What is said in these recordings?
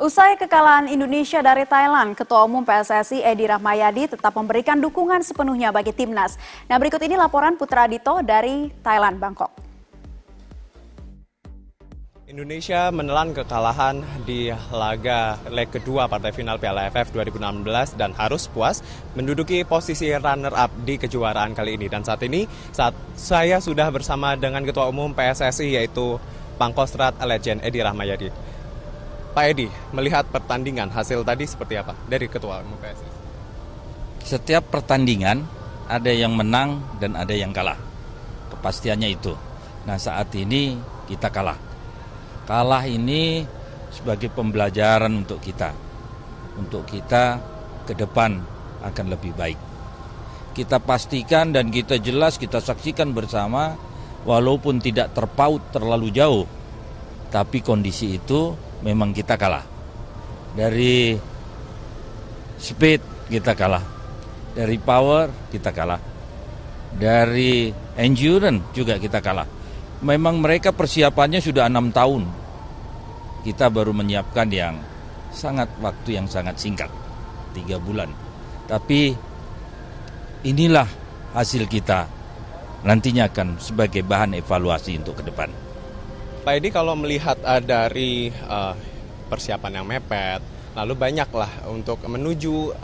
Usai kekalahan Indonesia dari Thailand, Ketua Umum PSSI Edi Rahmayadi tetap memberikan dukungan sepenuhnya bagi timnas. Nah, berikut ini laporan Putra Adito dari Thailand, Bangkok. Indonesia menelan kekalahan di leg kedua partai final Piala AFF 2016 dan harus puas menduduki posisi runner-up di kejuaraan kali ini. Dan saat saya sudah bersama dengan Ketua Umum PSSI yaitu Pangkostrat Legend Edi Rahmayadi. Pak Edi, melihat pertandingan hasil tadi seperti apa dari Ketua Umum PSSI? Setiap pertandingan ada yang menang dan ada yang kalah. Kepastiannya itu. Nah, saat ini kita kalah. Kalah ini sebagai pembelajaran untuk kita. Untuk kita ke depan akan lebih baik. Kita pastikan dan kita jelas, kita saksikan bersama, walaupun tidak terpaut terlalu jauh, tapi kondisi itu memang kita kalah. Dari speed kita kalah. Dari power kita kalah. Dari endurance juga kita kalah. Memang mereka persiapannya sudah 6 tahun. Kita baru menyiapkan waktu yang sangat singkat, 3 bulan. Tapi inilah hasil kita. Nantinya akan sebagai bahan evaluasi untuk ke depan. Pak Edi, kalau melihat dari persiapan yang mepet, lalu banyaklah untuk menuju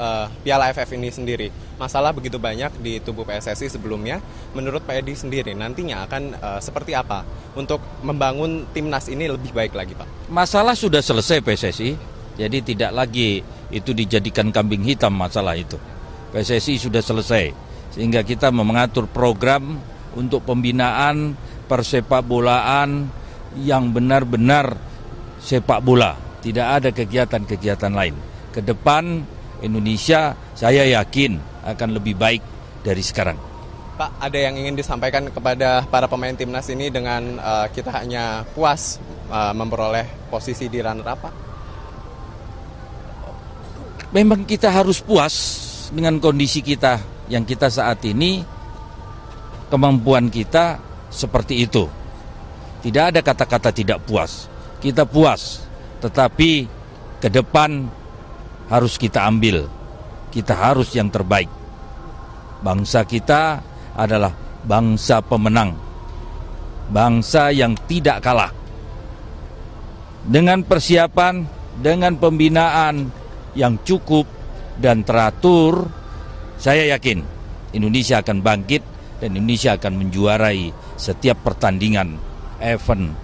Piala AFF ini sendiri. Masalah begitu banyak di tubuh PSSI sebelumnya. Menurut Pak Edi sendiri, nantinya akan seperti apa untuk membangun timnas ini lebih baik lagi, Pak? Masalah sudah selesai PSSI, jadi tidak lagi itu dijadikan kambing hitam masalah itu. PSSI sudah selesai, sehingga kita mengatur program untuk pembinaan persepak bolaan yang benar-benar sepak bola, tidak ada kegiatan-kegiatan lain. Ke depan Indonesia saya yakin akan lebih baik dari sekarang. Pak, ada yang ingin disampaikan kepada para pemain timnas ini dengan kita hanya puas memperoleh posisi di runner-up, Pak? Memang kita harus puas dengan kondisi kita yang kita saat ini, kemampuan kita seperti itu. Tidak ada kata-kata tidak puas. Kita puas, tetapi ke depan harus kita ambil. Kita harus yang terbaik. Bangsa kita adalah bangsa pemenang. Bangsa yang tidak kalah. Dengan persiapan, dengan pembinaan yang cukup dan teratur, saya yakin Indonesia akan bangkit dan Indonesia akan menjuarai setiap pertandingan event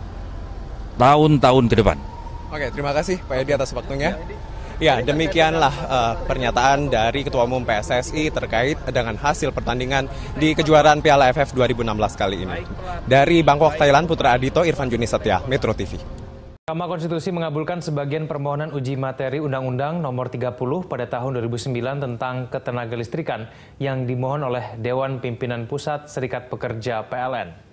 tahun-tahun ke depan. Oke, terima kasih Pak Edi atas waktunya. Ya, demikianlah pernyataan dari Ketua Umum PSSI terkait dengan hasil pertandingan di kejuaraan Piala AFF 2016 kali ini. Dari Bangkok, Thailand, Putra Adito, Irfan Juni Satya, Metro TV. Mahkamah Konstitusi mengabulkan sebagian permohonan uji materi Undang-Undang Nomor 30 pada tahun 2009 tentang ketenagalistrikan yang dimohon oleh Dewan Pimpinan Pusat Serikat Pekerja PLN.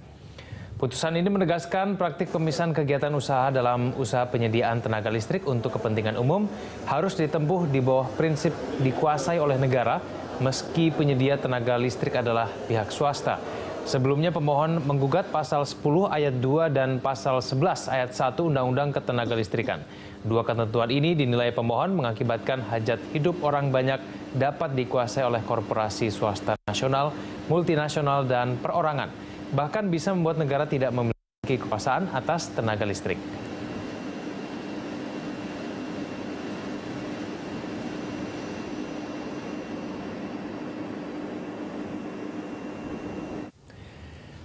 Putusan ini menegaskan praktik pemisahan kegiatan usaha dalam usaha penyediaan tenaga listrik untuk kepentingan umum harus ditempuh di bawah prinsip dikuasai oleh negara meski penyedia tenaga listrik adalah pihak swasta. Sebelumnya pemohon menggugat pasal 10 ayat 2 dan pasal 11 ayat 1 Undang-Undang Ketenagalistrikan. Dua ketentuan ini dinilai pemohon mengakibatkan hajat hidup orang banyak dapat dikuasai oleh korporasi swasta nasional, multinasional, dan perorangan. Bahkan bisa membuat negara tidak memiliki kekuasaan atas tenaga listrik.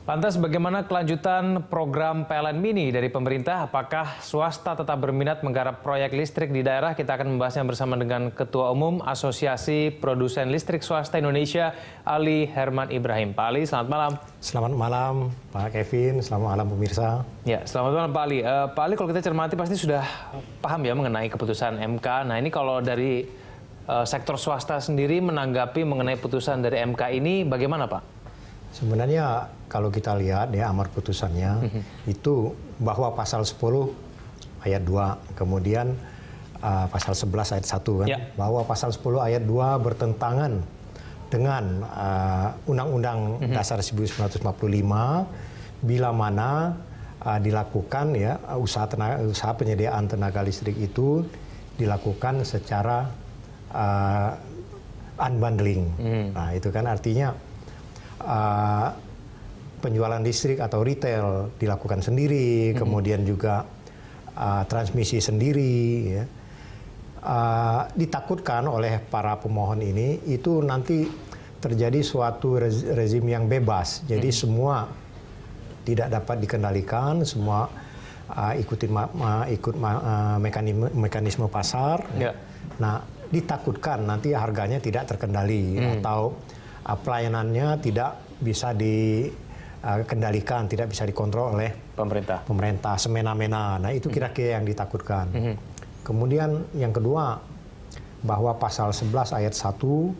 Lantas bagaimana kelanjutan program PLN Mini dari pemerintah? Apakah swasta tetap berminat menggarap proyek listrik di daerah? Kita akan membahasnya bersama dengan Ketua Umum Asosiasi Produsen Listrik Swasta Indonesia, Ali Herman Ibrahim. Pak Ali, selamat malam. Selamat malam Pak Kevin, selamat malam pemirsa. Ya, selamat malam Pak Ali. Pak Ali, kalau kita cermati pasti sudah paham ya mengenai keputusan MK. Nah, ini kalau dari sektor swasta sendiri menanggapi mengenai putusan dari MK ini bagaimana Pak? Sebenarnya kalau kita lihat ya amar putusannya itu bahwa pasal 10 ayat 2 kemudian pasal 11 ayat 1 kan ya. Bahwa pasal 10 ayat 2 bertentangan dengan Undang-Undang Dasar 1945 bila mana dilakukan ya usaha penyediaan tenaga listrik itu dilakukan secara unbundling. Nah, itu kan artinya penjualan listrik atau retail dilakukan sendiri, kemudian juga transmisi sendiri, ya. Ditakutkan oleh para pemohon ini itu nanti terjadi suatu rezim yang bebas. Jadi semua tidak dapat dikendalikan, semua ikut mekanisme pasar. Ya. Nah, ditakutkan nanti harganya tidak terkendali atau pelayanannya tidak bisa dikendalikan, tidak bisa dikontrol oleh pemerintah semena-mena. Nah, itu kira-kira yang ditakutkan. Kemudian yang kedua, bahwa pasal 11 ayat 1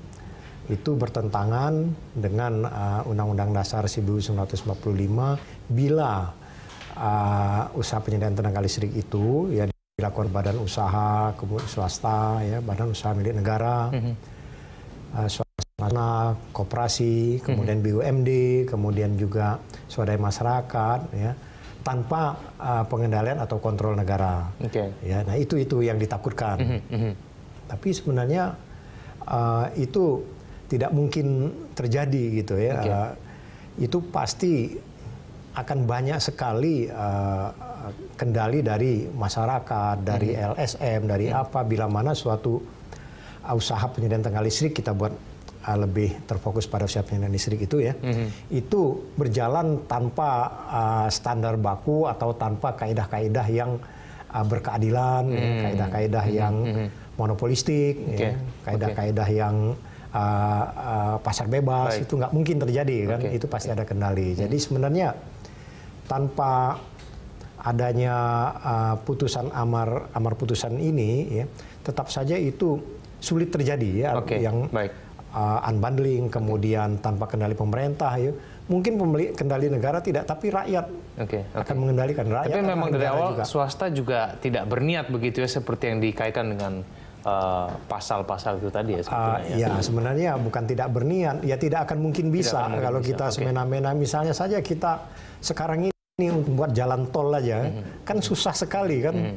itu bertentangan dengan Undang-Undang Dasar 1945 bila usaha penyediaan tenaga listrik itu ya dilakukan badan usaha, kemudian swasta, ya, badan usaha milik negara, swasta, koperasi, kemudian BUMD, kemudian juga swadaya masyarakat, ya, tanpa pengendalian atau kontrol negara. Ya, nah itu yang ditakutkan. Tapi sebenarnya itu tidak mungkin terjadi gitu ya. Itu pasti akan banyak sekali kendali dari masyarakat, dari LSM, dari apa, bila mana suatu usaha penyediaan tenaga listrik, kita buat lebih terfokus pada usaha penyediaan listrik itu ya, itu berjalan tanpa standar baku atau tanpa kaidah-kaidah yang berkeadilan, kaidah-kaidah yang monopolistik, kaidah-kaidah yang pasar bebas. Itu nggak mungkin terjadi kan, itu pasti ada kendali. Jadi sebenarnya tanpa adanya putusan amar putusan ini, ya, tetap saja itu sulit terjadi ya, yang unbundling, kemudian tanpa kendali pemerintah, ya. Mungkin kendali negara tidak, tapi rakyat akan mengendalikan. Rakyat tapi memang dari awal juga. Swasta juga tidak berniat begitu ya, seperti yang dikaitkan dengan pasal-pasal itu tadi ya. Ya sebenarnya bukan tidak berniat, ya tidak akan mungkin bisa kalau kita semena-mena. Misalnya saja kita sekarang ini untuk buat jalan tol aja, kan susah sekali kan.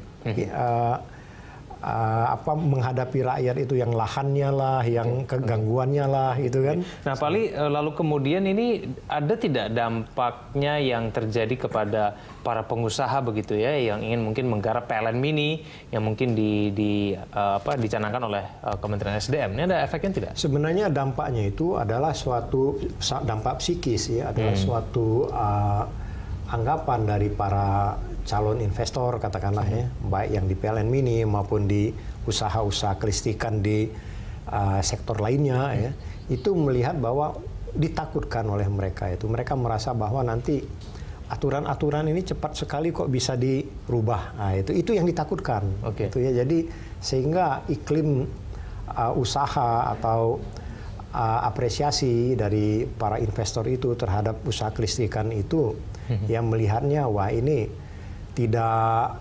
Menghadapi rakyat itu yang lahannya lah, yang kegangguannya lah, gitu kan. Nah, Pak Ali, lalu kemudian ini ada tidak dampaknya yang terjadi kepada para pengusaha begitu ya, yang ingin mungkin menggarap PLN mini yang mungkin dicanangkan oleh Kementerian SDM? Ini ada efeknya tidak? Sebenarnya dampaknya itu adalah suatu dampak psikis ya, adalah suatu anggapan dari para calon investor katakanlah ya, baik yang di PLN mini maupun di usaha-usaha kelistrikan di sektor lainnya ya, itu melihat bahwa ditakutkan oleh mereka itu. Mereka merasa bahwa nanti aturan-aturan ini cepat sekali kok bisa dirubah. Nah, itu yang ditakutkan. Itu ya. Jadi sehingga iklim usaha atau apresiasi dari para investor itu terhadap usaha kelistrikan itu yang melihatnya, wah ini tidak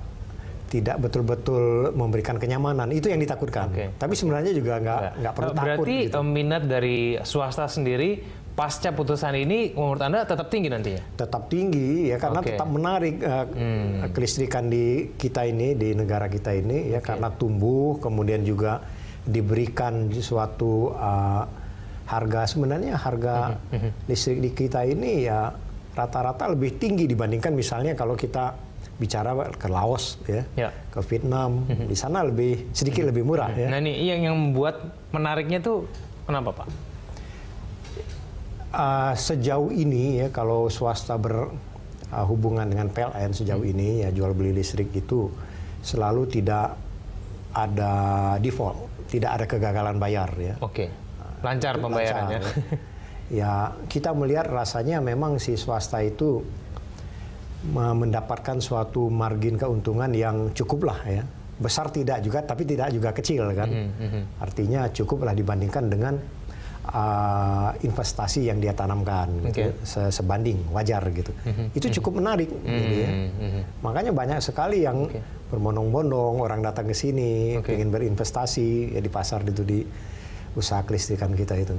betul-betul memberikan kenyamanan. Itu yang ditakutkan. Tapi sebenarnya juga nggak perlu takut. Berarti gitu. Minat dari swasta sendiri pasca putusan ini menurut Anda tetap tinggi nantinya? Tetap tinggi ya, karena tetap menarik kelistrikan di kita ini, di negara kita ini ya, karena tumbuh, kemudian juga diberikan suatu harga, sebenarnya harga listrik di kita ini ya rata-rata lebih tinggi dibandingkan misalnya kalau kita bicara ke Laos ya, ke Vietnam, di sana sedikit lebih murah ya. Nah ini yang membuat menariknya tuh kenapa Pak? Sejauh ini ya, kalau swasta berhubungan dengan PLN sejauh ini ya, jual beli listrik itu selalu tidak ada default, tidak ada kegagalan bayar ya. Lancar pembayarannya. Ya, kita melihat rasanya memang si swasta itu mendapatkan suatu margin keuntungan yang cukup lah ya. Besar tidak juga, tapi tidak juga kecil kan. Artinya cukup lah dibandingkan dengan investasi yang dia tanamkan, gitu, sebanding wajar gitu. Itu cukup menarik, gitu ya. Makanya banyak sekali yang berbondong-bondong orang datang ke sini, ingin berinvestasi ya, di pasar itu, di usaha kelistrikan kita itu.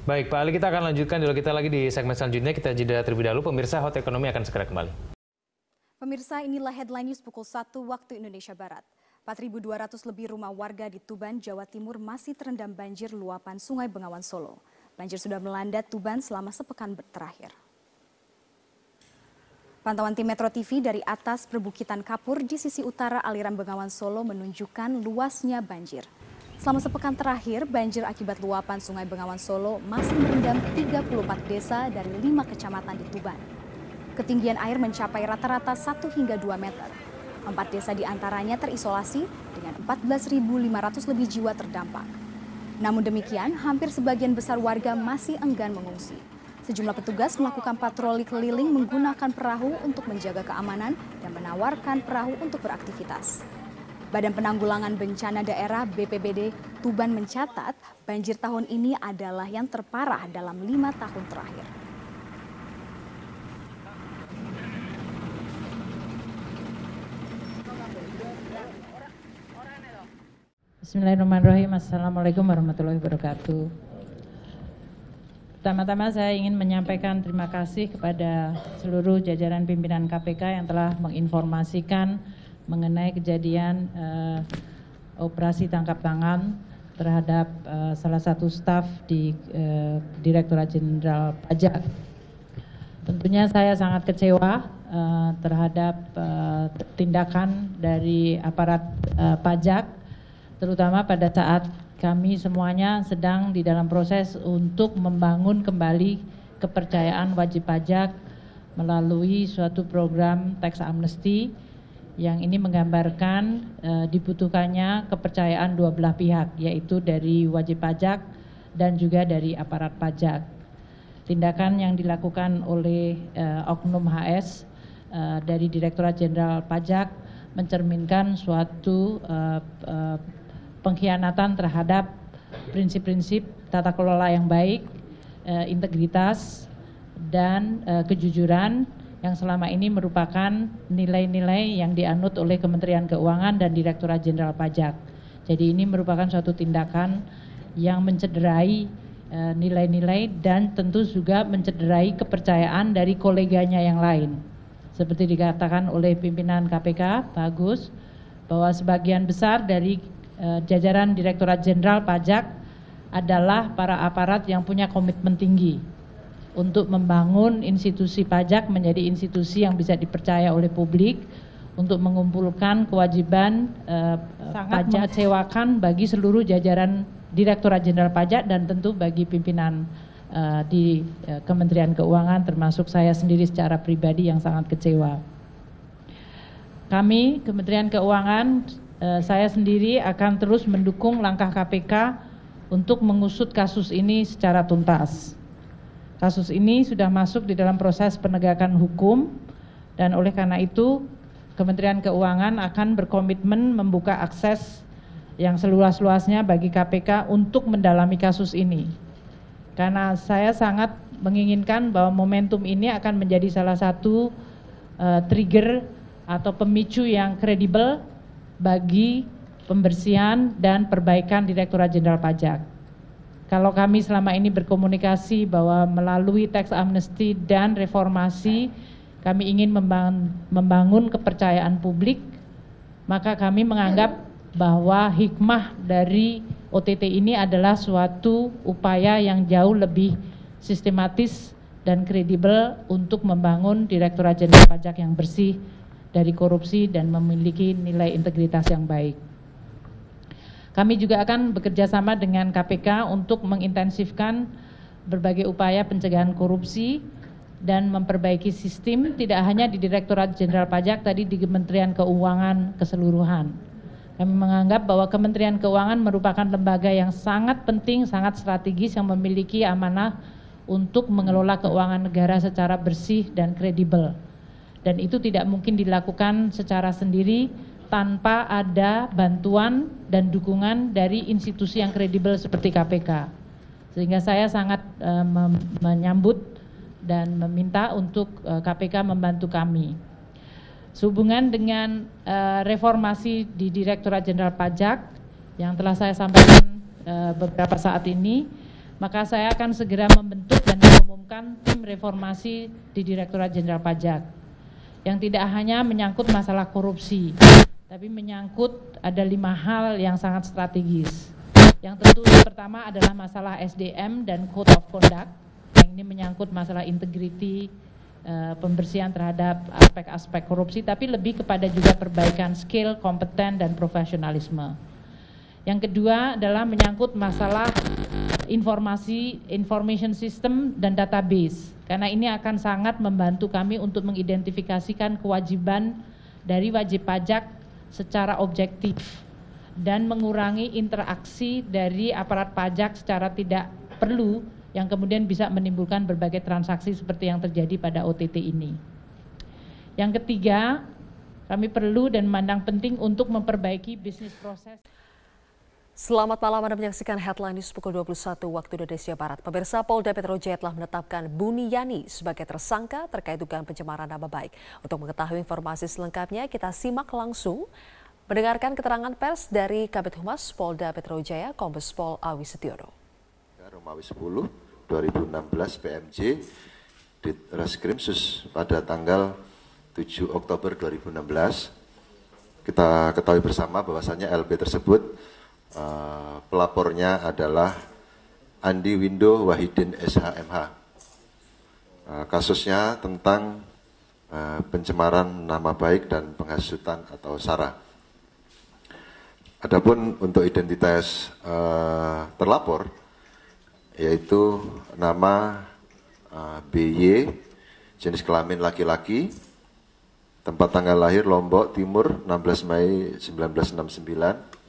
Baik Pak Ali, kita akan lanjutkan dulu kita lagi di segmen selanjutnya. Kita jeda terlebih dahulu. Pemirsa, Hot Ekonomi akan segera kembali. Pemirsa, inilah headline news pukul 1 waktu Indonesia Barat. 4.200 lebih rumah warga di Tuban, Jawa Timur masih terendam banjir luapan Sungai Bengawan Solo. Banjir sudah melanda Tuban selama sepekan terakhir. Pantauan tim Metro TV dari atas perbukitan Kapur di sisi utara aliran Bengawan Solo menunjukkan luasnya banjir. Selama sepekan terakhir, banjir akibat luapan Sungai Bengawan Solo masih merendam 34 desa dari 5 kecamatan di Tuban. Ketinggian air mencapai rata-rata 1 hingga 2 meter. 4 desa diantaranya terisolasi dengan 14.500 lebih jiwa terdampak. Namun demikian, hampir sebagian besar warga masih enggan mengungsi. Sejumlah petugas melakukan patroli keliling menggunakan perahu untuk menjaga keamanan dan menawarkan perahu untuk beraktivitas. Badan Penanggulangan Bencana Daerah BPBD Tuban mencatat banjir tahun ini adalah yang terparah dalam 5 tahun terakhir. Bismillahirrahmanirrahim. Assalamualaikum warahmatullahi wabarakatuh. Pertama-tama saya ingin menyampaikan terima kasih kepada seluruh jajaran pimpinan KPK yang telah menginformasikan mengenai kejadian operasi tangkap tangan terhadap salah satu staf di Direktorat Jenderal Pajak. Tentunya saya sangat kecewa terhadap tindakan dari aparat pajak, terutama pada saat kami semuanya sedang di dalam proses untuk membangun kembali kepercayaan wajib pajak melalui suatu program tax amnesty yang ini menggambarkan dibutuhkannya kepercayaan dua belah pihak, yaitu dari wajib pajak dan juga dari aparat pajak. Tindakan yang dilakukan oleh Oknum HS dari Direktorat Jenderal Pajak mencerminkan suatu pengkhianatan terhadap prinsip-prinsip tata kelola yang baik, integritas, dan kejujuran yang selama ini merupakan nilai-nilai yang dianut oleh Kementerian Keuangan dan Direktorat Jenderal Pajak. Jadi ini merupakan suatu tindakan yang mencederai nilai-nilai dan tentu juga mencederai kepercayaan dari koleganya yang lain. Seperti dikatakan oleh pimpinan KPK, Pak Agus, bahwa sebagian besar dari jajaran Direktorat Jenderal Pajak adalah para aparat yang punya komitmen tinggi untuk membangun institusi pajak menjadi institusi yang bisa dipercaya oleh publik untuk mengumpulkan kewajiban sangat mengecewakan bagi seluruh jajaran Direktorat Jenderal Pajak dan tentu bagi pimpinan di Kementerian Keuangan, termasuk saya sendiri secara pribadi yang sangat kecewa. Kami Kementerian Keuangan, saya sendiri akan terus mendukung langkah KPK untuk mengusut kasus ini secara tuntas. Kasus ini sudah masuk di dalam proses penegakan hukum dan oleh karena itu Kementerian Keuangan akan berkomitmen membuka akses yang seluas-luasnya bagi KPK untuk mendalami kasus ini. Karena saya sangat menginginkan bahwa momentum ini akan menjadi salah satu trigger atau pemicu yang kredibel bagi pembersihan dan perbaikan Direktorat Jenderal Pajak. Kalau kami selama ini berkomunikasi bahwa melalui tax amnesty dan reformasi kami ingin membangun kepercayaan publik, maka kami menganggap bahwa hikmah dari OTT ini adalah suatu upaya yang jauh lebih sistematis dan kredibel untuk membangun Direktorat Jenderal Pajak yang bersih dari korupsi dan memiliki nilai integritas yang baik. Kami juga akan bekerja sama dengan KPK untuk mengintensifkan berbagai upaya pencegahan korupsi dan memperbaiki sistem tidak hanya di Direktorat Jenderal Pajak, tadi di Kementerian Keuangan keseluruhan. Kami menganggap bahwa Kementerian Keuangan merupakan lembaga yang sangat penting, sangat strategis yang memiliki amanah untuk mengelola keuangan negara secara bersih dan kredibel. Dan itu tidak mungkin dilakukan secara sendiri tanpa ada bantuan dan dukungan dari institusi yang kredibel seperti KPK. Sehingga saya sangat menyambut dan meminta untuk KPK membantu kami. Sehubungan dengan reformasi di Direktorat Jenderal Pajak yang telah saya sampaikan beberapa saat ini, maka saya akan segera membentuk dan mengumumkan tim reformasi di Direktorat Jenderal Pajak yang tidak hanya menyangkut masalah korupsi, tapi menyangkut ada 5 hal yang sangat strategis. Yang tentu pertama adalah masalah SDM dan Code of Conduct, yang ini menyangkut masalah integriti, pembersihan terhadap aspek-aspek korupsi, tapi lebih kepada juga perbaikan skill, kompeten, dan profesionalisme. Yang kedua adalah menyangkut masalah information system dan database, karena ini akan sangat membantu kami untuk mengidentifikasikan kewajiban dari wajib pajak secara objektif dan mengurangi interaksi dari aparat pajak secara tidak perlu yang kemudian bisa menimbulkan berbagai transaksi seperti yang terjadi pada OTT ini. Yang ketiga, kami perlu dan memandang penting untuk memperbaiki bisnis proses. Selamat malam, Anda menyaksikan Headline News pukul 21 waktu Indonesia Barat. Pemirsa, Polda Metro Jaya telah menetapkan Buniyani sebagai tersangka terkait dugaan pencemaran nama baik. Untuk mengetahui informasi selengkapnya, kita simak langsung mendengarkan keterangan pers dari Kabid Humas Polda Metro Jaya, Kombes Pol Awi Setiono. Romawi 10 2016 PMJ di Reskrim Sus pada tanggal 7 Oktober 2016. Kita ketahui bersama bahwasannya LB tersebut pelapornya adalah Andi Windo Wahidin SHMH. Kasusnya tentang pencemaran nama baik dan penghasutan atau SARA. Adapun untuk identitas terlapor, yaitu nama BY, jenis kelamin laki-laki, tempat tanggal lahir Lombok Timur 16 Mei 1969,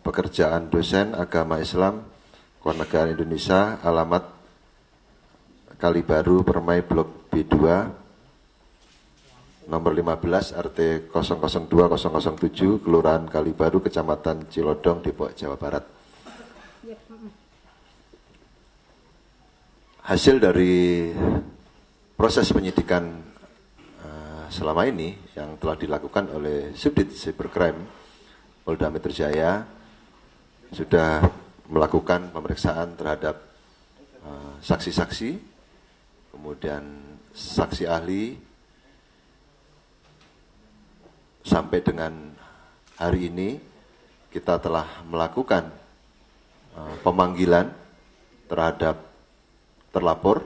pekerjaan dosen agama Islam, Kewarganegaraan Indonesia, alamat Kalibaru, Permai, Blok B2, nomor 15, RT 002007, Kelurahan Kalibaru, Kecamatan Cilodong, Depok, Jawa Barat. Hasil dari proses penyidikan selama ini yang telah dilakukan oleh Subdit Cybercrime Polda Metro Jaya sudah melakukan pemeriksaan terhadap saksi-saksi, kemudian saksi ahli, sampai dengan hari ini kita telah melakukan pemanggilan terhadap terlapor.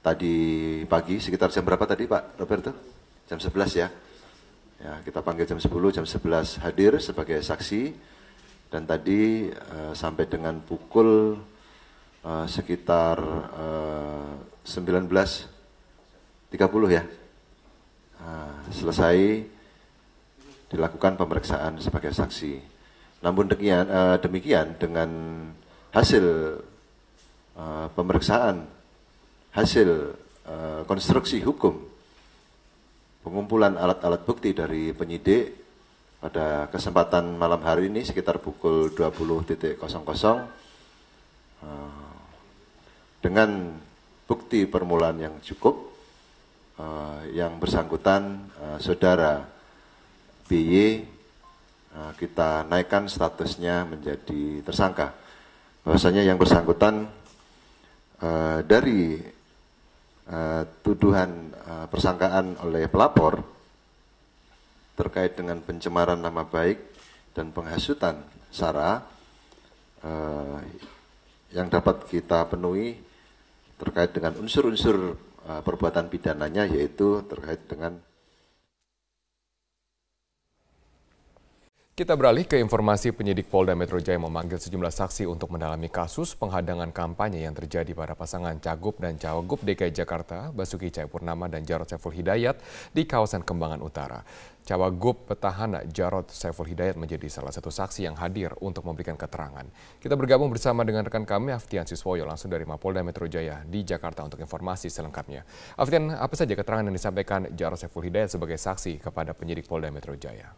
Tadi pagi sekitar jam berapa tadi Pak Roberto? Jam 11 ya. Ya, kita panggil jam 10, jam 11 hadir sebagai saksi. Dan tadi sampai dengan pukul sekitar 19.30 ya, selesai dilakukan pemeriksaan sebagai saksi. Namun demikian dengan hasil pemeriksaan, hasil konstruksi hukum, pengumpulan alat-alat bukti dari penyidik, pada kesempatan malam hari ini sekitar pukul 20.00 dengan bukti permulaan yang cukup, yang bersangkutan saudara BY kita naikkan statusnya menjadi tersangka. Bahwasanya yang bersangkutan dari tuduhan persangkaan oleh pelapor terkait dengan pencemaran nama baik dan penghasutan SARA yang dapat kita penuhi terkait dengan unsur-unsur perbuatan pidananya, yaitu terkait dengan. Kita beralih ke informasi. Penyidik Polda Metro Jaya memanggil sejumlah saksi untuk mendalami kasus penghadangan kampanye yang terjadi pada pasangan Cagup dan Cawagup DKI Jakarta, Basuki Cahayapurnama dan Jarod Saiful Hidayat di kawasan Kembangan Utara. Cawagup petahana Jarod Saiful Hidayat menjadi salah satu saksi yang hadir untuk memberikan keterangan. Kita bergabung bersama dengan rekan kami Aftian Siswoyo langsung dari Mapolda Metro Jaya di Jakarta untuk informasi selengkapnya. Aftian, apa saja keterangan yang disampaikan Jarod Saiful Hidayat sebagai saksi kepada penyidik Polda Metro Jaya?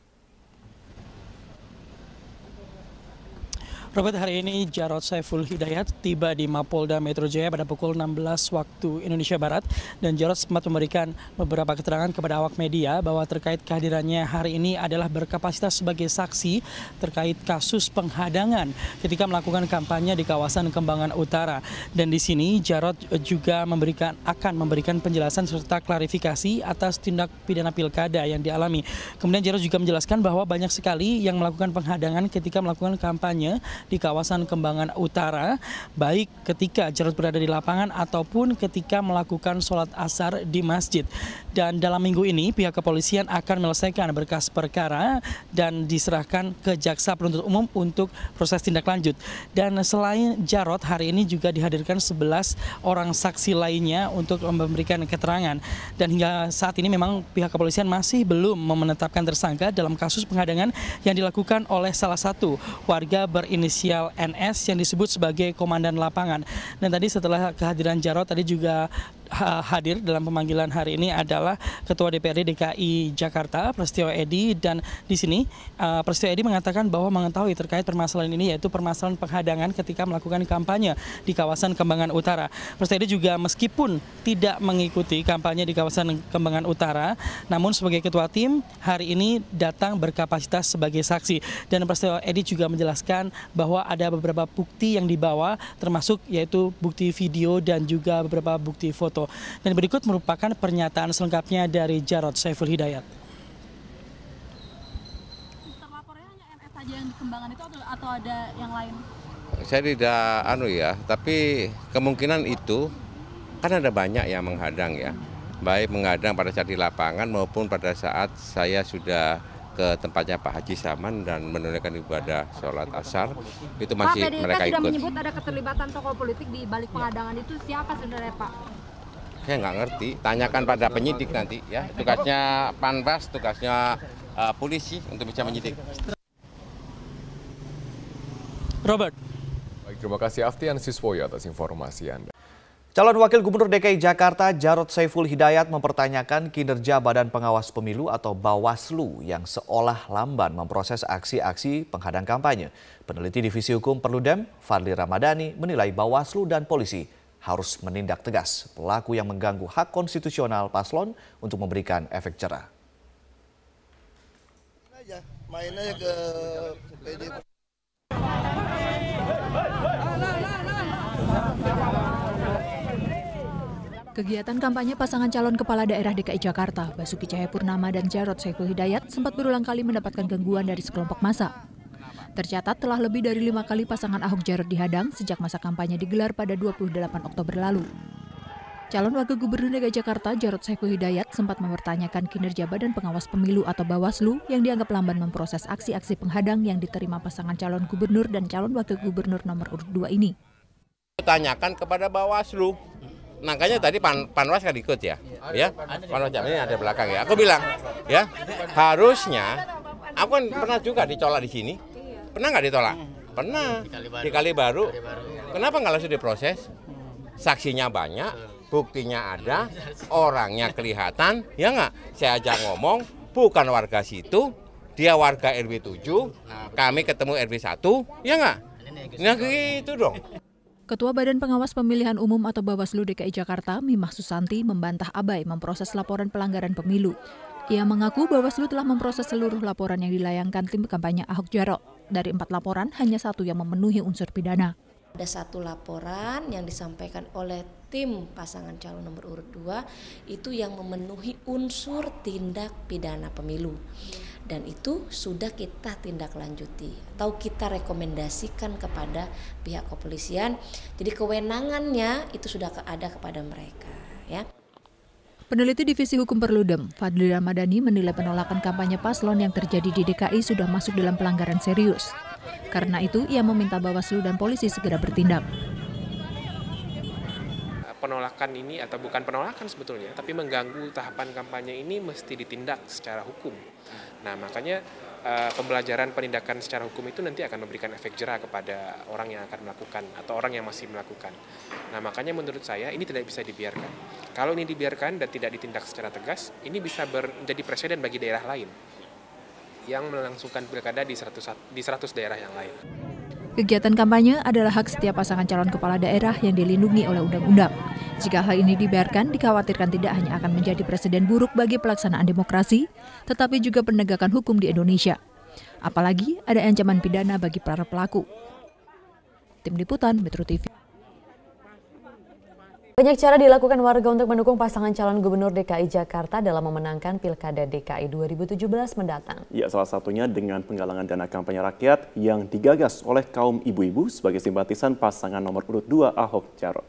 Robert, hari ini Jarod Saiful Hidayat tiba di Mapolda Metro Jaya pada pukul 16 waktu Indonesia Barat, dan Jarod sempat memberikan beberapa keterangan kepada awak media bahwa terkait kehadirannya hari ini adalah berkapasitas sebagai saksi terkait kasus penghadangan ketika melakukan kampanye di kawasan Kembangan Utara. Dan di sini Jarod juga akan memberikan penjelasan serta klarifikasi atas tindak pidana pilkada yang dialami. Kemudian Jarod juga menjelaskan bahwa banyak sekali yang melakukan penghadangan ketika melakukan kampanye di kawasan Kembangan Utara, baik ketika Jarod berada di lapangan ataupun ketika melakukan sholat asar di masjid. Dan dalam minggu ini pihak kepolisian akan menyelesaikan berkas perkara dan diserahkan ke jaksa penuntut umum untuk proses tindak lanjut. Dan selain Jarod, hari ini juga dihadirkan 11 orang saksi lainnya untuk memberikan keterangan. Dan hingga saat ini memang pihak kepolisian masih belum menetapkan tersangka dalam kasus penghadangan yang dilakukan oleh salah satu warga berinisial NS yang disebut sebagai komandan lapangan. Dan tadi setelah kehadiran Jarod, tadi juga hadir dalam pemanggilan hari ini adalah Ketua DPRD DKI Jakarta, Prasetyo Edy, dan di sini Prasetyo Edy mengatakan bahwa mengetahui terkait permasalahan ini, yaitu permasalahan penghadangan ketika melakukan kampanye di kawasan Kembangan Utara. Prasetyo Edy juga meskipun tidak mengikuti kampanye di kawasan Kembangan Utara, namun sebagai ketua tim hari ini datang berkapasitas sebagai saksi. Dan Prasetyo Edy juga menjelaskan bahwa ada beberapa bukti yang dibawa, termasuk yaitu bukti video dan juga beberapa bukti foto. Dan berikut merupakan pernyataan selengkapnya dari Jarod Saiful Hidayat. Terlapornya hanya NS saja yang di Kembangan itu atau ada yang lain? Saya tidak tapi kemungkinan itu kan ada banyak yang menghadang ya. Baik menghadang pada saat di lapangan maupun pada saat saya sudah ke tempatnya Pak Haji Saman dan menunaikan ibadah sholat asar, itu masih mereka ikut. Pak, PDIP sudah menyebut ada keterlibatan tokoh politik di balik penghadangan itu, siapa sebenarnya Pak? Saya nggak ngerti, tanyakan pada penyidik nanti ya. Tugasnya Panwas, tugasnya polisi untuk bisa menyidik. Robert. Baik, terima kasih Aftian Siswoyo atas informasi Anda. Calon Wakil Gubernur DKI Jakarta Jarod Saiful Hidayat mempertanyakan kinerja Badan Pengawas Pemilu atau Bawaslu yang seolah lamban memproses aksi-aksi penghadang kampanye. Peneliti Divisi Hukum Perludem, Fadli Ramadhani, menilai Bawaslu dan polisi harus menindak tegas pelaku yang mengganggu hak konstitusional paslon untuk memberikan efek jerah. Main aja ke PDIP. Kegiatan kampanye pasangan calon kepala daerah DKI Jakarta, Basuki Cahayapurnama dan Jarod Saiful Hidayat sempat berulang kali mendapatkan gangguan dari sekelompok massa. Tercatat telah lebih dari 5 kali pasangan Ahok Jarod dihadang sejak masa kampanye digelar pada 28 Oktober lalu. Calon Wakil Gubernur DKI Jakarta Jarod Saiful Hidayat sempat mempertanyakan kinerja Badan Pengawas Pemilu atau Bawaslu yang dianggap lamban memproses aksi-aksi penghadang yang diterima pasangan calon gubernur dan calon wakil gubernur nomor urut 2 ini. Tanyakan kepada Bawaslu. Makanya tadi Panwas kan ikut ya. Panwas ini ada belakang ya. Aku bilang ya, harusnya aku kan pernah juga ditolak di sini. Pernah nggak ditolak? Pernah. Di Kalibaru. Kenapa nggak langsung diproses? Saksinya banyak, buktinya ada, orangnya kelihatan, ya nggak? Saya aja ngomong, bukan warga situ, dia warga RW 7, kami ketemu RW 1, ya nggak? Nah gitu dong. Ketua Badan Pengawas Pemilihan Umum atau Bawaslu DKI Jakarta, Mimah Susanti, membantah abai memproses laporan pelanggaran pemilu. Ia mengaku Bawaslu telah memproses seluruh laporan yang dilayangkan tim kampanye Ahok Jarot. Dari 4 laporan, hanya 1 yang memenuhi unsur pidana. Ada 1 laporan yang disampaikan oleh tim pasangan calon nomor urut 2 itu yang memenuhi unsur tindak pidana pemilu. Dan itu sudah kita tindak lanjuti atau kita rekomendasikan kepada pihak kepolisian. Jadi kewenangannya itu sudah ada kepada mereka, ya. Peneliti Divisi Hukum Perludem, Fadli Ramadhani, menilai penolakan kampanye paslon yang terjadi di DKI sudah masuk dalam pelanggaran serius. Karena itu, ia meminta Bawaslu dan polisi segera bertindak. Penolakan ini, atau bukan penolakan sebetulnya, tapi mengganggu tahapan kampanye ini mesti ditindak secara hukum. Nah, makanya pembelajaran penindakan secara hukum itu nanti akan memberikan efek jerah kepada orang yang akan melakukan atau orang yang masih melakukan. Nah, makanya menurut saya ini tidak bisa dibiarkan. Kalau ini dibiarkan dan tidak ditindak secara tegas, ini bisa menjadi presiden bagi daerah lain yang melangsungkan pilkada di 100 daerah yang lain. Kegiatan kampanye adalah hak setiap pasangan calon kepala daerah yang dilindungi oleh undang-undang. Jika hal ini dibiarkan, dikhawatirkan tidak hanya akan menjadi presiden buruk bagi pelaksanaan demokrasi, tetapi juga penegakan hukum di Indonesia. Apalagi ada ancaman pidana bagi para pelaku. Tim Liputan Metro TV. Banyak cara dilakukan warga untuk mendukung pasangan calon gubernur DKI Jakarta dalam memenangkan Pilkada DKI 2017 mendatang. Ya, salah satunya dengan penggalangan dana kampanye rakyat yang digagas oleh kaum ibu-ibu sebagai simpatisan pasangan nomor urut 2 Ahok Jarot.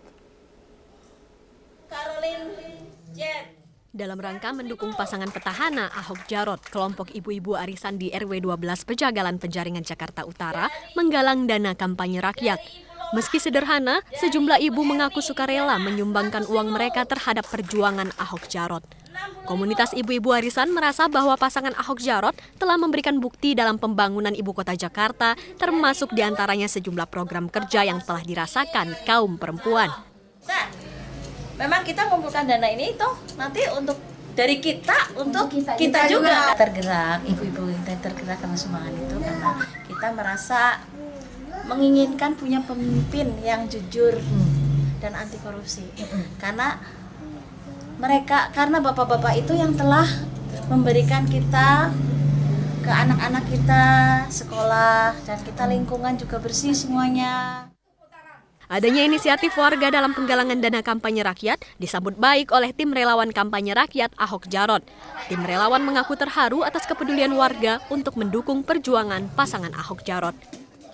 Dalam rangka mendukung pasangan petahana Ahok Jarot, kelompok ibu-ibu arisan di RW 12 Pejagalan Penjaringan Jakarta Utara menggalang dana kampanye rakyat. Meski sederhana, sejumlah ibu mengaku sukarela menyumbangkan uang mereka terhadap perjuangan Ahok Jarot. Komunitas ibu-ibu arisan merasa bahwa pasangan Ahok Jarot telah memberikan bukti dalam pembangunan ibu kota Jakarta, termasuk diantaranya sejumlah program kerja yang telah dirasakan kaum perempuan. Nah, memang kita mengumpulkan dana ini toh nanti untuk dari kita untuk kita juga tergerak, ibu-ibu kita tergerak karena sumbangan itu karena kita merasa menginginkan punya pemimpin yang jujur dan anti korupsi. Karena bapak-bapak itu yang telah memberikan kita ke anak-anak kita sekolah dan kita lingkungan juga bersih semuanya. Adanya inisiatif warga dalam penggalangan dana kampanye rakyat disambut baik oleh tim relawan kampanye rakyat Ahok Jarot. Tim relawan mengaku terharu atas kepedulian warga untuk mendukung perjuangan pasangan Ahok Jarot.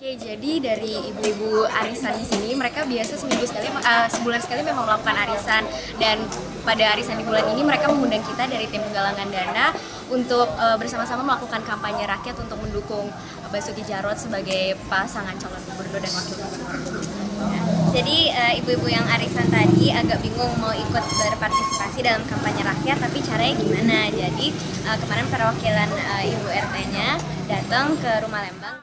Oke, jadi dari ibu-ibu arisan di sini mereka biasa sebulan sekali memang melakukan arisan, dan pada arisan di bulan ini mereka mengundang kita dari tim penggalangan dana untuk bersama-sama melakukan kampanye rakyat untuk mendukung Basuki Jarot sebagai pasangan calon gubernur dan wakil gubernur. Jadi ibu-ibu yang arisan tadi agak bingung mau ikut berpartisipasi dalam kampanye rakyat, tapi caranya gimana? Jadi kemarin perwakilan ibu RT-nya datang ke Rumah Lembang.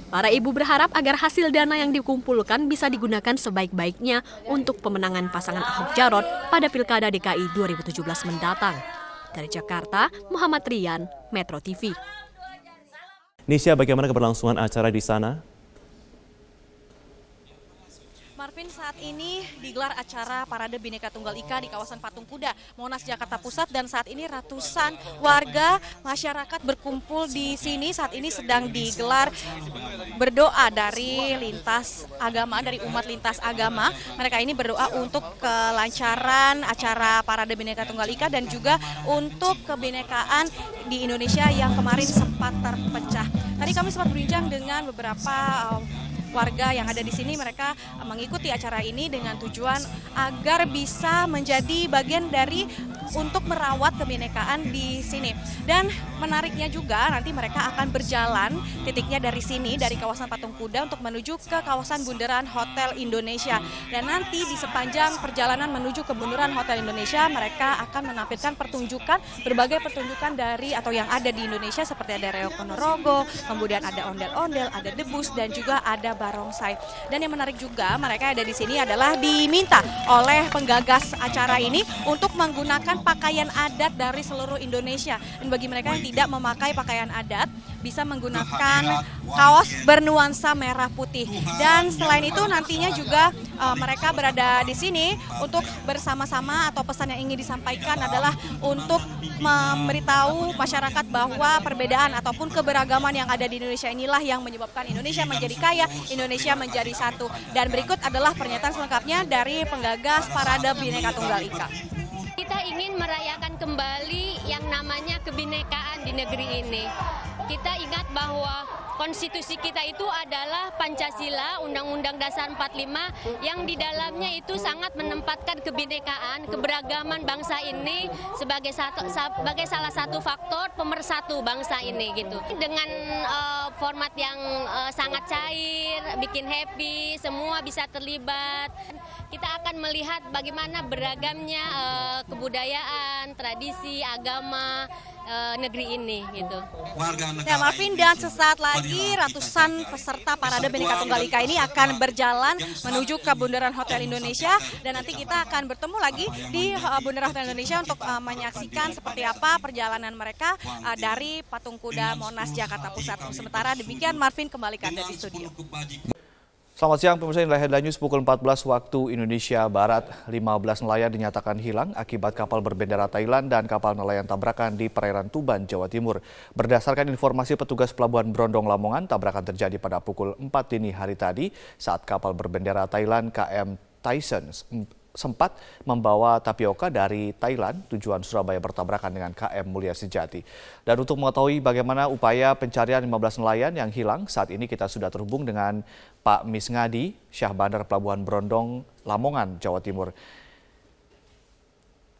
Para ibu berharap agar hasil dana yang dikumpulkan bisa digunakan sebaik-baiknya untuk pemenangan pasangan Ahok Jarot pada Pilkada DKI 2017 mendatang. Dari Jakarta, Muhammad Rian, Metro TV. Nisha, bagaimana keberlangsungan acara di sana? Marvin, saat ini digelar acara Parade Bhinneka Tunggal Ika di kawasan Patung Kuda, Monas, Jakarta Pusat, dan saat ini ratusan warga masyarakat berkumpul di sini. Saat ini sedang digelar berdoa dari lintas agama, dari umat lintas agama. Mereka ini berdoa untuk kelancaran acara Parade Bhinneka Tunggal Ika dan juga untuk kebinekaan di Indonesia yang kemarin sempat terpecah. Tadi kami sempat berbincang dengan beberapa warga yang ada di sini. Mereka mengikuti acara ini dengan tujuan agar bisa menjadi bagian dari untuk merawat kebinekaan di sini. Dan menariknya juga nanti mereka akan berjalan titiknya dari sini, dari kawasan Patung Kuda untuk menuju ke kawasan Bundaran Hotel Indonesia. Dan nanti di sepanjang perjalanan menuju ke Bundaran Hotel Indonesia mereka akan menampilkan pertunjukan, berbagai pertunjukan dari atau yang ada di Indonesia seperti ada Reok Ponorogo, kemudian ada ondel-ondel, ada debus, dan juga ada barongsai. Dan yang menarik juga mereka ada di sini adalah diminta oleh penggagas acara ini untuk menggunakan pakaian adat dari seluruh Indonesia. Dan bagi mereka yang tidak memakai pakaian adat bisa menggunakan kaos bernuansa merah putih. Dan selain itu nantinya juga mereka berada di sini untuk bersama-sama, atau pesan yang ingin disampaikan adalah untuk memberitahu masyarakat bahwa perbedaan ataupun keberagaman yang ada di Indonesia inilah yang menyebabkan Indonesia menjadi kaya, Indonesia menjadi satu. Dan berikut adalah pernyataan selengkapnya dari penggagas Parade Bhinneka Tunggal Ika. Kita ingin merayakan kembali yang namanya kebinekaan di negeri ini. Kita ingat bahwa konstitusi kita itu adalah Pancasila, Undang-Undang Dasar 45, yang di dalamnya itu sangat menempatkan kebinekaan, keberagaman bangsa ini sebagai salah satu faktor pemersatu bangsa ini gitu. Dengan format yang sangat cair, bikin happy, semua bisa terlibat. Kita akan melihat bagaimana beragamnya kebudayaan, tradisi, agama negeri ini gitu. Ya Marvin, dan sesaat lagi ratusan peserta Parade Bhinneka Tunggal Ika ini akan berjalan menuju ke Bundaran Hotel Indonesia, dan nanti kita akan bertemu lagi di Bundaran Hotel Indonesia untuk menyaksikan seperti apa perjalanan mereka dari Patung Kuda Monas Jakarta Pusat. Sementara demikian Marvin, kembali ke Anda di studio. Selamat siang pemirsa, inilah Headline News pukul 14 waktu Indonesia Barat. 15 nelayan dinyatakan hilang akibat kapal berbendera Thailand dan kapal nelayan tabrakan di perairan Tuban, Jawa Timur. Berdasarkan informasi petugas Pelabuhan Brondong Lamongan, tabrakan terjadi pada pukul 4 dini hari tadi saat kapal berbendera Thailand KM Tyson sempat membawa tapioka dari Thailand tujuan Surabaya bertabrakan dengan KM Mulia Sejati. Dan untuk mengetahui bagaimana upaya pencarian 15 nelayan yang hilang, saat ini kita sudah terhubung dengan Pak Misngadi, Syah Bandar Pelabuhan Brondong, Lamongan, Jawa Timur.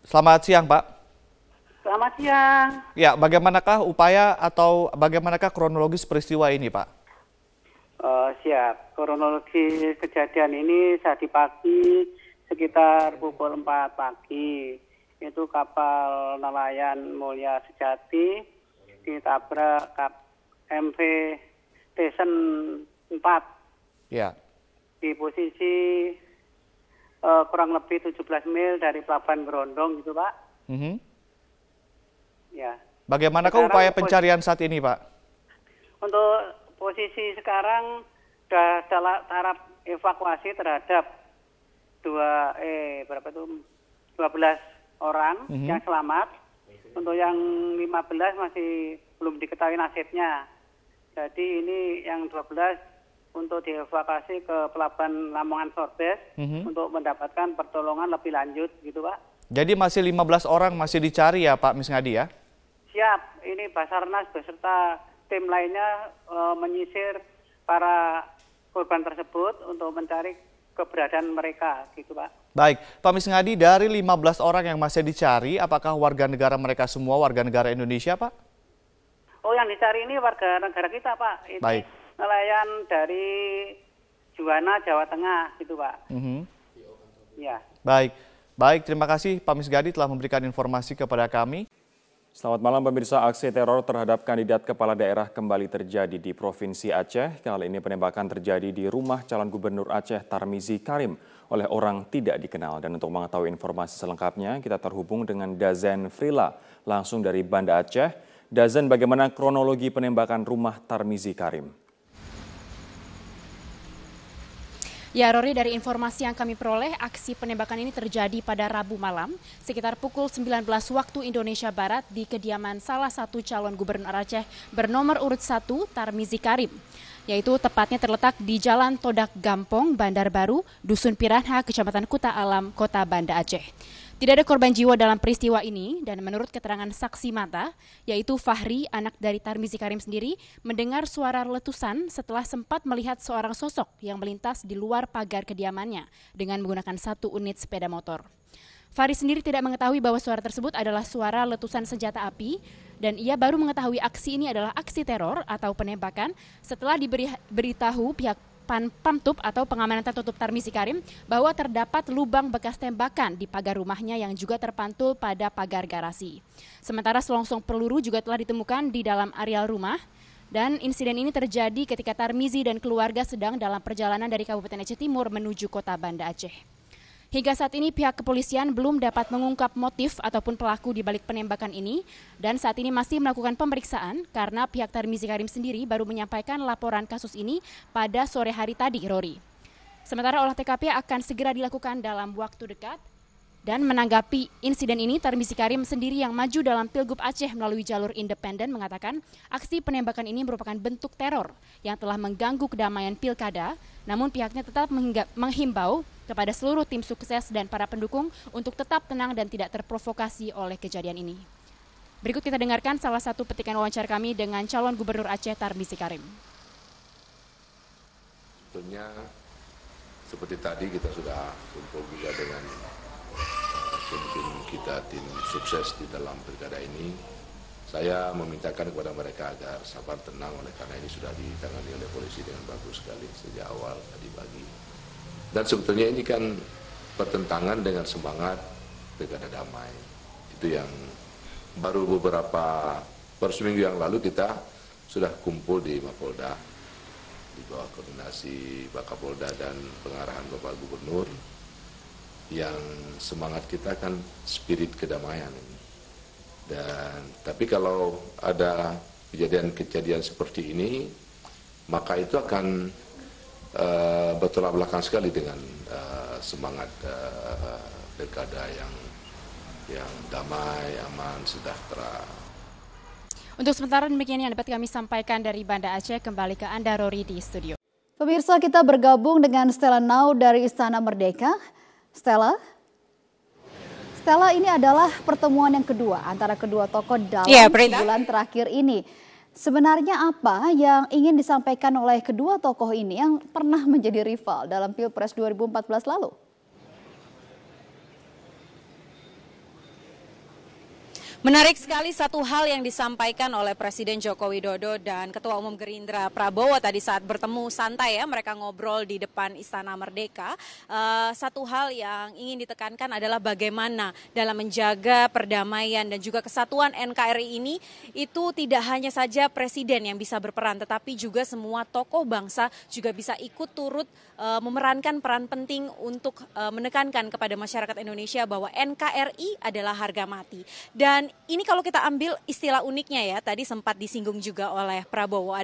Selamat siang, Pak. Selamat siang. Ya, bagaimanakah upaya atau bagaimanakah kronologis peristiwa ini, Pak? Siap. Kronologi kejadian ini tadi pagi sekitar pukul 4 pagi. Itu kapal nelayan Mulia Sejati ditabrak MV Tyson 4. Ya. Di posisi kurang lebih 17 mil dari Pelabuhan Brondong gitu, Pak. Ya. Bagaimanakah upaya pencarian saat ini, Pak? Untuk posisi sekarang sudah dalam taraf evakuasi terhadap 12 orang yang selamat. Untuk yang 15 masih belum diketahui nasibnya. Jadi ini yang 12 untuk dievakuasi ke Pelabuhan Lamongan Sorbes untuk mendapatkan pertolongan lebih lanjut gitu, Pak. Jadi masih 15 orang masih dicari ya Pak Misngadi ya? Siap, ini Basarnas beserta tim lainnya menyisir para korban tersebut untuk mencari keberadaan mereka gitu, Pak. Baik, Pak Misngadi, dari 15 orang yang masih dicari, apakah warga negara mereka semua warga negara Indonesia, Pak? Oh, yang dicari ini warga negara kita, Pak. Ini baik. Nelayan dari Juwana, Jawa Tengah gitu, Pak. Ya. Baik, terima kasih Pak Misngadi telah memberikan informasi kepada kami. Selamat malam pemirsa, aksi teror terhadap kandidat kepala daerah kembali terjadi di Provinsi Aceh. Kali ini penembakan terjadi di rumah calon gubernur Aceh Tarmizi Karim oleh orang tidak dikenal. Dan untuk mengetahui informasi selengkapnya, kita terhubung dengan Dazen Frila langsung dari Banda Aceh. Dazen, bagaimana kronologi penembakan rumah Tarmizi Karim? Ya, Rory, dari informasi yang kami peroleh, aksi penembakan ini terjadi pada Rabu malam sekitar pukul 19 waktu Indonesia Barat di kediaman salah satu calon gubernur Aceh bernomor urut 1 Tarmizi Karim, yaitu tepatnya terletak di Jalan Todak Gampong, Bandar Baru, Dusun Piranha, Kecamatan Kuta Alam, Kota Banda Aceh. Tidak ada korban jiwa dalam peristiwa ini dan menurut keterangan saksi mata, yaitu Fahri, anak dari Tarmizi Karim sendiri, mendengar suara letusan setelah sempat melihat seorang sosok yang melintas di luar pagar kediamannya dengan menggunakan 1 unit sepeda motor. Fahri sendiri tidak mengetahui bahwa suara tersebut adalah suara letusan senjata api dan ia baru mengetahui aksi ini adalah aksi teror atau penembakan setelah diberitahu pihak Pamtup atau pengamanan tertutup Tarmizi Karim bahwa terdapat lubang bekas tembakan di pagar rumahnya yang juga terpantul pada pagar garasi. Sementara selongsong peluru juga telah ditemukan di dalam areal rumah dan insiden ini terjadi ketika Tarmizi dan keluarga sedang dalam perjalanan dari Kabupaten Aceh Timur menuju Kota Banda Aceh. Hingga saat ini pihak kepolisian belum dapat mengungkap motif ataupun pelaku di balik penembakan ini dan saat ini masih melakukan pemeriksaan karena pihak Tarmizi Karim sendiri baru menyampaikan laporan kasus ini pada sore hari tadi, Rory. Sementara olah TKP akan segera dilakukan dalam waktu dekat. Dan menanggapi insiden ini, Tarmizi Karim sendiri yang maju dalam Pilgub Aceh melalui jalur independen mengatakan aksi penembakan ini merupakan bentuk teror yang telah mengganggu kedamaian pilkada, namun pihaknya tetap menghimbau kepada seluruh tim sukses dan para pendukung untuk tetap tenang dan tidak terprovokasi oleh kejadian ini. Berikut kita dengarkan salah satu petikan wawancara kami dengan calon gubernur Aceh Tarmizi Karim. Sebetulnya seperti tadi kita sudah kumpul juga dengan tim kita, tim sukses di dalam pilkada ini. Saya memintakan kepada mereka agar sabar tenang oleh karena ini sudah ditangani oleh polisi dengan bagus sekali sejak awal tadi pagi. Dan sebetulnya ini kan bertentangan dengan semangat pilkada damai. Itu yang baru seminggu yang lalu kita sudah kumpul di Mapolda di bawah koordinasi Pak Kapolda dan pengarahan Bapak Gubernur. Yang semangat kita kan spirit kedamaian ini. Tapi kalau ada kejadian-kejadian seperti ini, maka itu akan bertolak belakang sekali dengan semangat pilkada yang damai, aman, sejahtera. Untuk sementara demikian yang dapat kami sampaikan dari Banda Aceh. Kembali ke Anda, Rory, di studio. Pemirsa, kita bergabung dengan Stella Nau dari Istana Merdeka. Stella, ini adalah pertemuan yang kedua antara kedua tokoh dalam sebulan terakhir ini. Sebenarnya apa yang ingin disampaikan oleh kedua tokoh ini yang pernah menjadi rival dalam Pilpres 2014 lalu? Menarik sekali satu hal yang disampaikan oleh Presiden Joko Widodo dan Ketua Umum Gerindra Prabowo tadi saat bertemu santai ya, mereka ngobrol di depan Istana Merdeka. Satu hal yang ingin ditekankan adalah bagaimana dalam menjaga perdamaian dan juga kesatuan NKRI ini itu tidak hanya saja Presiden yang bisa berperan, tetapi juga semua tokoh bangsa juga bisa ikut turut memerankan peran penting untuk menekankan kepada masyarakat Indonesia bahwa NKRI adalah harga mati. Dan ini kalau kita ambil istilah uniknya ya, tadi sempat disinggung juga oleh Prabowo,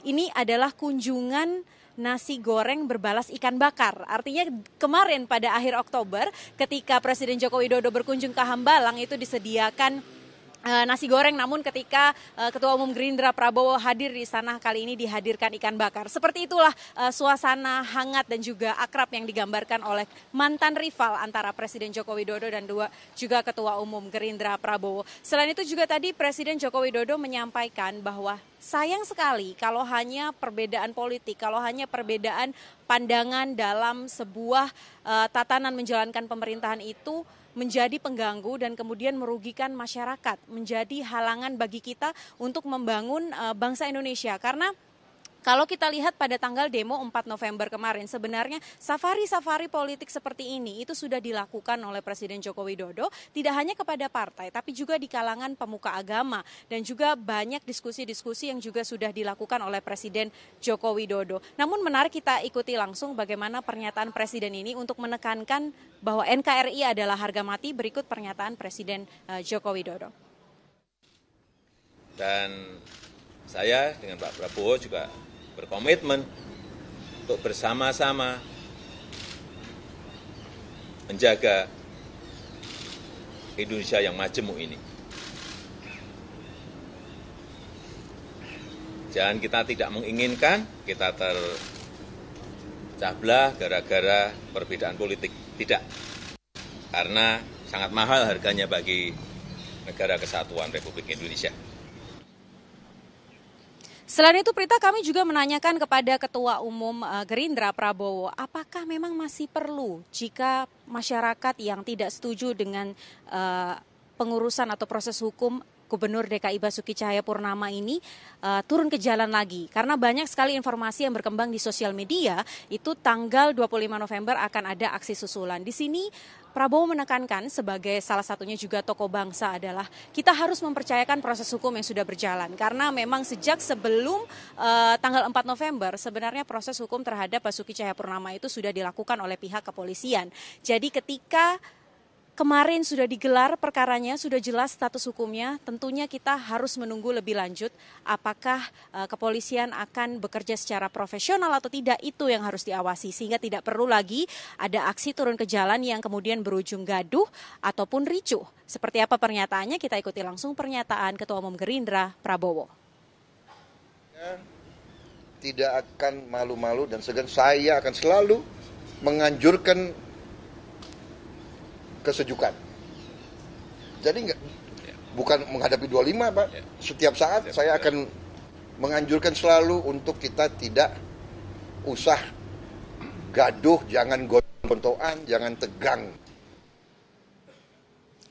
ini adalah kunjungan nasi goreng berbalas ikan bakar. Artinya kemarin pada akhir Oktober ketika Presiden Joko Widodo berkunjung ke Hambalang itu disediakan nasi goreng, namun ketika Ketua Umum Gerindra Prabowo hadir di sana, kali ini dihadirkan ikan bakar. Seperti itulah suasana hangat dan juga akrab yang digambarkan oleh mantan rival antara Presiden Joko Widodo dan juga Ketua Umum Gerindra Prabowo. Selain itu juga tadi Presiden Joko Widodo menyampaikan bahwa sayang sekali kalau hanya perbedaan politik, kalau hanya perbedaan pandangan dalam sebuah tatanan menjalankan pemerintahan itu menjadi pengganggu dan kemudian merugikan masyarakat, menjadi halangan bagi kita untuk membangun bangsa Indonesia. Karena kalau kita lihat pada tanggal demo 4 November kemarin, sebenarnya safari-safari politik seperti ini itu sudah dilakukan oleh Presiden Joko Widodo, tidak hanya kepada partai, tapi juga di kalangan pemuka agama. Dan juga banyak diskusi-diskusi yang juga sudah dilakukan oleh Presiden Joko Widodo. Namun menarik kita ikuti langsung bagaimana pernyataan Presiden ini untuk menekankan bahwa NKRI adalah harga mati. Berikut pernyataan Presiden Joko Widodo. Dan saya dengan Pak Prabowo juga berkomitmen untuk bersama-sama menjaga Indonesia yang majemuk ini. Jangan kita tidak menginginkan kita tercah belah gara-gara perbedaan politik. Tidak. Karena sangat mahal harganya bagi negara kesatuan Republik Indonesia. Selain itu, Prita, kami juga menanyakan kepada Ketua Umum Gerindra Prabowo, apakah memang masih perlu jika masyarakat yang tidak setuju dengan pengurusan atau proses hukum Gubernur DKI Basuki Cahayapurnama ini turun ke jalan lagi. Karena banyak sekali informasi yang berkembang di sosial media, itu tanggal 25 November akan ada aksi susulan. Di sini Prabowo menekankan sebagai salah satunya juga tokoh bangsa adalah kita harus mempercayakan proses hukum yang sudah berjalan. Karena memang sejak sebelum tanggal 4 November sebenarnya proses hukum terhadap Basuki Cahayapurnama itu sudah dilakukan oleh pihak kepolisian. Jadi ketika kemarin sudah digelar perkaranya, sudah jelas status hukumnya, tentunya kita harus menunggu lebih lanjut apakah kepolisian akan bekerja secara profesional atau tidak, itu yang harus diawasi. Sehingga tidak perlu lagi ada aksi turun ke jalan yang kemudian berujung gaduh ataupun ricuh. Seperti apa pernyataannya, kita ikuti langsung pernyataan Ketua Umum Gerindra Prabowo. Tidak akan malu-malu dan segan, saya akan selalu menganjurkan kesejukan. Jadi bukan menghadapi 25, Pak. Setiap saat saya akan menganjurkan selalu untuk kita tidak usah gaduh, jangan gontok-gontokan, jangan tegang.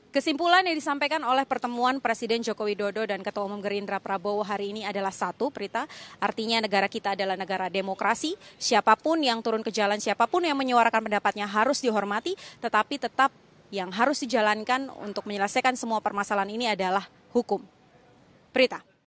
Kesimpulan yang disampaikan oleh pertemuan Presiden Joko Widodo dan Ketua Umum Gerindra Prabowo hari ini adalah satu, Prita. Artinya negara kita adalah negara demokrasi. Siapapun yang turun ke jalan, siapapun yang menyuarakan pendapatnya harus dihormati, tetapi tetap yang harus dijalankan untuk menyelesaikan semua permasalahan ini adalah hukum. Prita.